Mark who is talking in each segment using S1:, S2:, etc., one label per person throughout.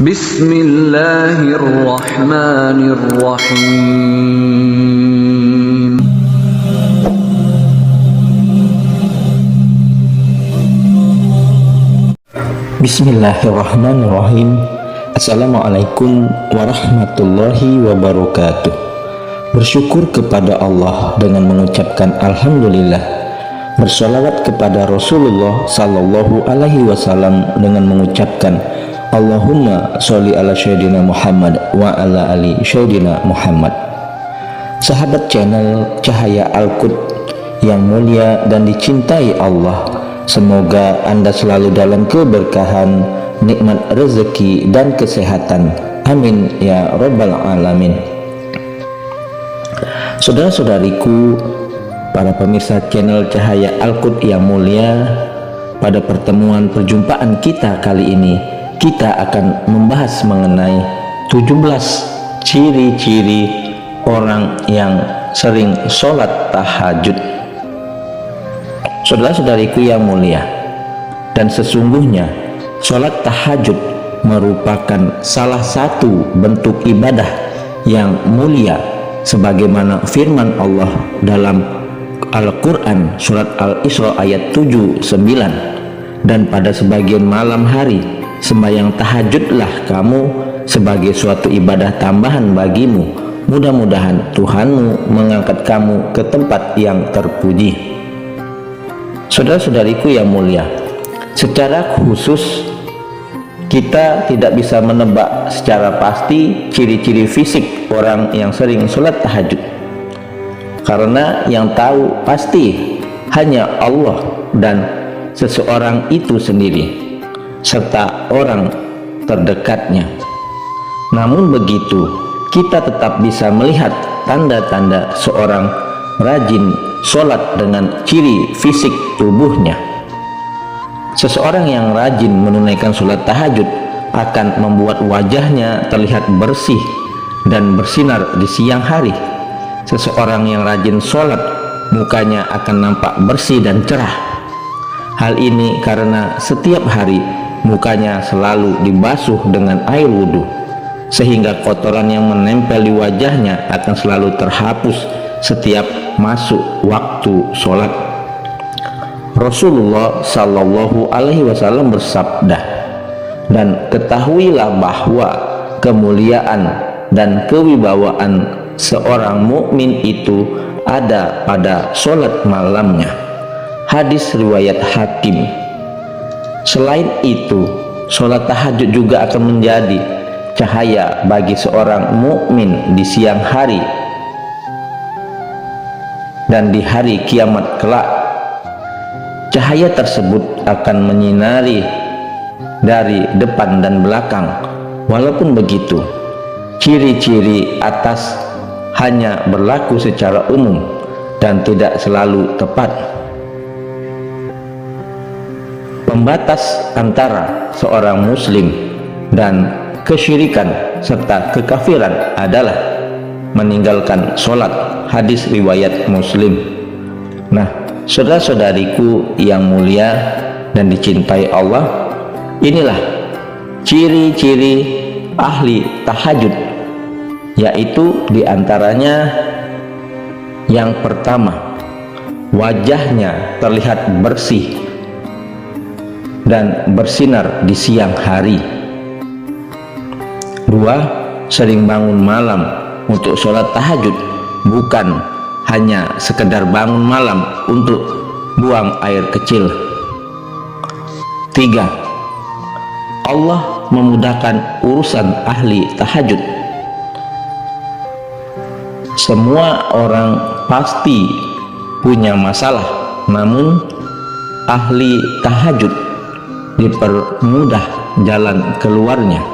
S1: Bismillahirrahmanirrahim.
S2: Bismillahirrahmanirrahim. Assalamualaikum warahmatullahi wabarakatuh. Bersyukur kepada Allah dengan mengucapkan Alhamdulillah. Bersolawat kepada Rasulullah Sallallahu Alaihi Wasallam dengan mengucapkan Allahumma sholli ala Sayyidina Muhammad wa ala ali Sayyidina Muhammad. Sahabat channel Cahaya Al-Qud yang mulia dan dicintai Allah, semoga Anda selalu dalam keberkahan, nikmat rezeki dan kesehatan. Amin ya rabbal alamin. Saudara-saudariku, para pemirsa channel Cahaya Al-Qud yang mulia, pada pertemuan perjumpaan kita kali ini kita akan membahas mengenai 17 ciri-ciri orang yang sering sholat tahajud. Saudara-saudariku yang mulia, dan sesungguhnya sholat tahajud merupakan salah satu bentuk ibadah yang mulia, sebagaimana firman Allah dalam Al-Quran surat Al-Isra ayat 7-9, dan pada sebagian malam hari sembahyang tahajudlah kamu sebagai suatu ibadah tambahan bagimu, mudah-mudahan Tuhanmu mengangkat kamu ke tempat yang terpuji. Saudara-saudariku yang mulia, secara khusus kita tidak bisa menebak secara pasti ciri-ciri fisik orang yang sering sholat tahajud, karena yang tahu pasti hanya Allah dan seseorang itu sendiri serta orang terdekatnya. Namun begitu, kita tetap bisa melihat tanda-tanda seorang rajin sholat dengan ciri fisik tubuhnya. Seseorang yang rajin menunaikan sholat tahajud akan membuat wajahnya terlihat bersih dan bersinar di siang hari. Seseorang yang rajin sholat, mukanya akan nampak bersih dan cerah. Hal ini karena setiap hari mukanya selalu dibasuh dengan air wudhu, sehingga kotoran yang menempel di wajahnya akan selalu terhapus setiap masuk waktu sholat. Rasulullah Sallallahu Alaihi Wasallam bersabda, dan ketahuilah bahwa kemuliaan dan kewibawaan seorang mukmin itu ada pada sholat malamnya. Hadis riwayat Hakim. Selain itu, sholat tahajud juga akan menjadi cahaya bagi seorang mukmin di siang hari dan di hari kiamat kelak. Cahaya tersebut akan menyinari dari depan dan belakang. Walaupun begitu, ciri-ciri atas hanya berlaku secara umum dan tidak selalu tepat. Pembatas antara seorang muslim dan kesyirikan serta kekafiran adalah meninggalkan sholat. Hadis riwayat Muslim. Nah, saudara-saudariku yang mulia dan dicintai Allah, inilah ciri-ciri ahli tahajud, yaitu diantaranya yang pertama, wajahnya terlihat bersih dan bersinar di siang hari. Dua, sering bangun malam untuk sholat tahajud, bukan hanya sekedar bangun malam untuk buang air kecil. Tiga, Allah memudahkan urusan ahli tahajud. Semua orang pasti punya masalah, namun ahli tahajud dipermudah jalan keluarnya.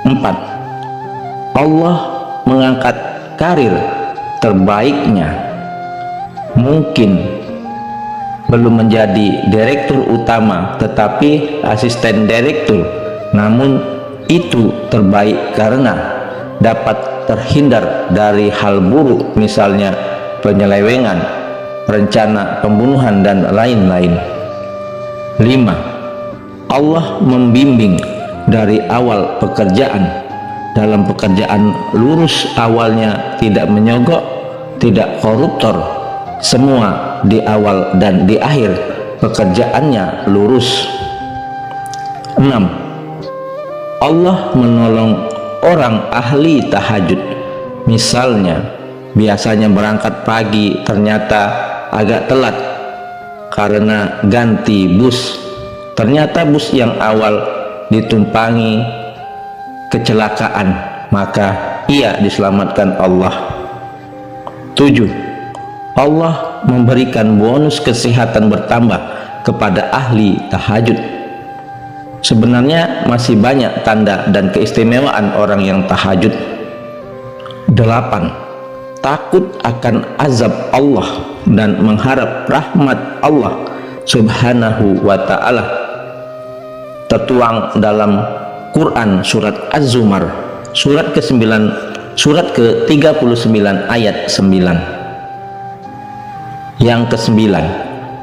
S2: 4, Allah mengangkat karir terbaiknya. Mungkin belum menjadi direktur utama, tetapi asisten direktur, namun itu terbaik karena dapat terhindar dari hal buruk, misalnya penyelewengan, rencana pembunuhan dan lain-lain. 5. Allah membimbing dari awal pekerjaan. Dalam pekerjaan lurus awalnya, tidak menyogok, tidak koruptor. Semua di awal dan di akhir pekerjaannya lurus. 6. Allah menolong orang ahli tahajud. Misalnya, biasanya berangkat pagi ternyata agak telat karena ganti bus. Ternyata bus yang awal ditumpangi kecelakaan, maka ia diselamatkan Allah. 7. Allah memberikan bonus kesehatan bertambah kepada ahli tahajud. Sebenarnya masih banyak tanda dan keistimewaan orang yang tahajud. 8. Takut akan azab Allah dan mengharap rahmat Allah subhanahu wa ta'ala, tertuang dalam Quran surat Az-Zumar surat ke-39 ayat 9. Yang ke-9,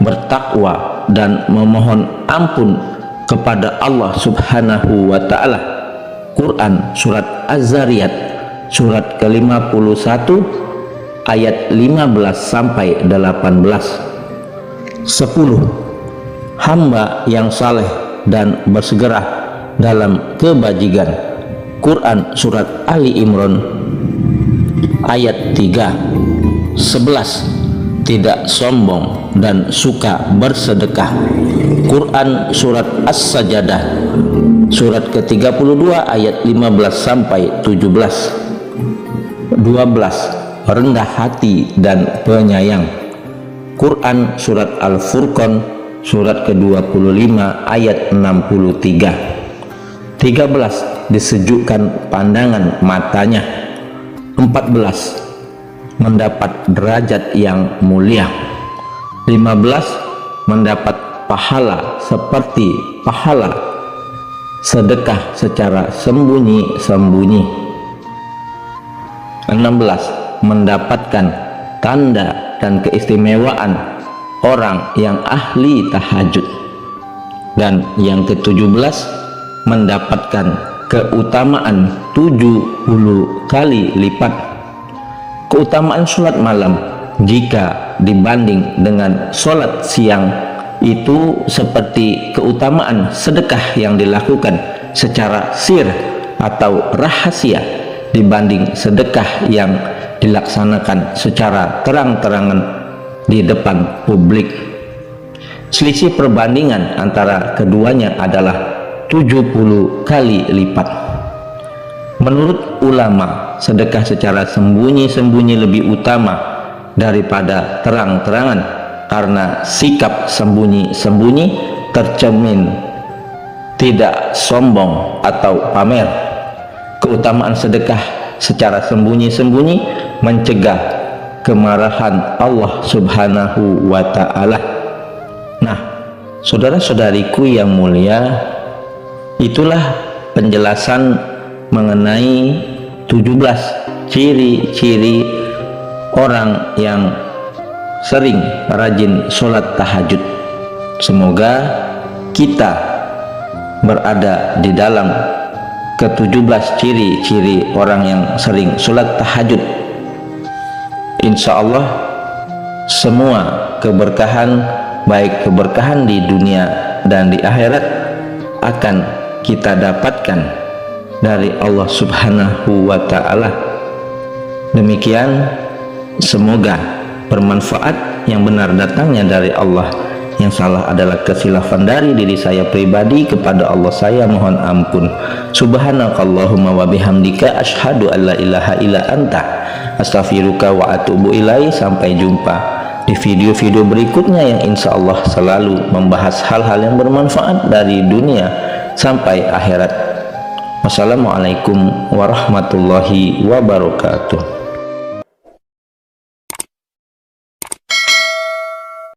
S2: bertakwa dan memohon ampun kepada Allah subhanahu wa ta'ala. Quran surat Az-Zariyat surat ke-51 ayat 15 sampai 18. 10. Hamba yang saleh dan bersegera dalam kebajikan. Quran surat Ali Imran ayat 3. 11. Tidak sombong dan suka bersedekah. Quran surat As-Sajadah surat ke-32 ayat 15 sampai 17. 12. Rendah hati dan penyayang. Quran surat Al-Furqan surat ke-25 ayat 63. 13. Disejukkan pandangan matanya. 14. Mendapat derajat yang mulia. 15. Mendapat pahala seperti pahala sedekah secara sembunyi-sembunyi. 16. Mendapatkan tanda dan keistimewaan orang yang ahli tahajud. Dan yang ke-17, mendapatkan keutamaan 70 kali lipat. Keutamaan sholat malam jika dibanding dengan sholat siang itu seperti keutamaan sedekah yang dilakukan secara sir atau rahasia dibanding sedekah yang dilaksanakan secara terang-terangan di depan publik. Selisih perbandingan antara keduanya adalah 70 kali lipat. Menurut ulama, sedekah secara sembunyi-sembunyi lebih utama daripada terang-terangan karena sikap sembunyi-sembunyi tercermin tidak sombong atau pamer. Keutamaan sedekah secara sembunyi-sembunyi mencegah kemarahan Allah subhanahu wa ta'ala. Nah, saudara-saudariku yang mulia, itulah penjelasan mengenai 17 ciri-ciri orang yang sering rajin sholat tahajud. Semoga kita berada di dalam ke-17 ciri-ciri orang yang sering sholat tahajud. Insya Allah semua keberkahan, baik keberkahan di dunia dan di akhirat, akan kita dapatkan dari Allah subhanahu wa ta'ala. Demikian, semoga bermanfaat. Yang benar datangnya dari Allah, yang salah adalah kekhilafan dari diri saya pribadi. Kepada Allah saya mohon ampun. Subhanakallahumma wa bihamdika asyhadu an la ilaha illa anta astaghfiruka wa atubu ilaih. Sampai jumpa di video-video berikutnya yang insya Allah selalu membahas hal-hal yang bermanfaat dari dunia sampai akhirat. Wassalamualaikum warahmatullahi wabarakatuh.